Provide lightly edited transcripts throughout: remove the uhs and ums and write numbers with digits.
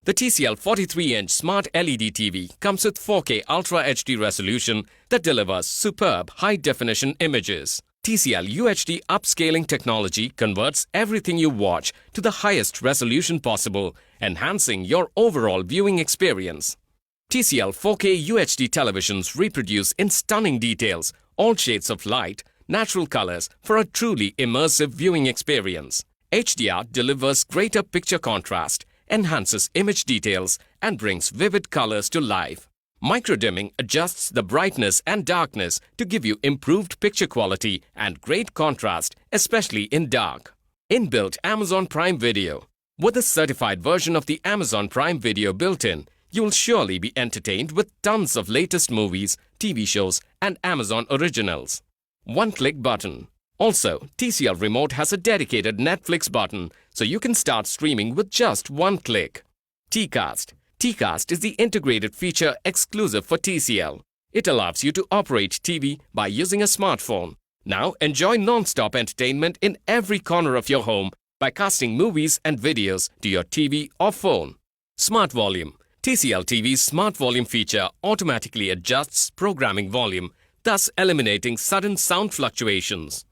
The TCL 43-inch Smart LED TV comes with 4K Ultra HD resolution that delivers superb high-definition images. TCL UHD upscaling technology converts everything you watch to the highest resolution possible, enhancing your overall viewing experience. TCL 4K UHD televisions reproduce in stunning details all shades of light, natural colors for a truly immersive viewing experience. HDR delivers greater picture contrast, enhances image details, and brings vivid colors to life. Microdimming adjusts the brightness and darkness to give you improved picture quality and great contrast, especially in dark. Inbuilt Amazon Prime Video. With a certified version of the Amazon Prime Video built in, you will surely be entertained with tons of latest movies, TV shows, and Amazon originals. One-click button. Also, TCL Remote has a dedicated Netflix button, so you can start streaming with just one click. TCast. TCast is the integrated feature exclusive for TCL. It allows you to operate TV by using a smartphone. Now enjoy non-stop entertainment in every corner of your home by casting movies and videos to your TV or phone. Smart Volume. TCL TV's Smart Volume feature automatically adjusts programming volume, thus eliminating sudden sound fluctuations.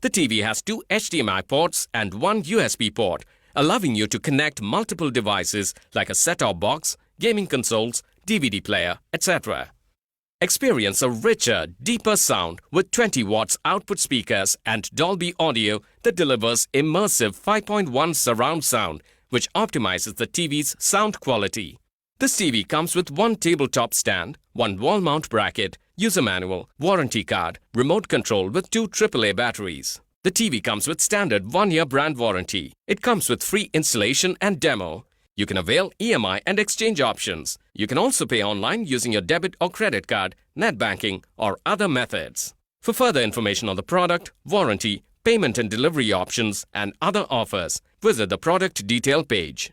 The TV has 2 HDMI ports and 1 USB port, allowing you to connect multiple devices like a set-top box, gaming consoles, DVD player, etc. Experience a richer, deeper sound with 20 watts output speakers and Dolby Audio that delivers immersive 5.1 surround sound, which optimizes the TV's sound quality. This TV comes with 1 tabletop stand, 1 wall mount bracket, user manual, warranty card, remote control with 2 AAA batteries. The TV comes with standard 1-year brand warranty. It comes with free installation and demo. You can avail EMI and exchange options. You can also pay online using your debit or credit card, net banking, or other methods. For further information on the product, warranty, payment and delivery options, and other offers, visit the product detail page.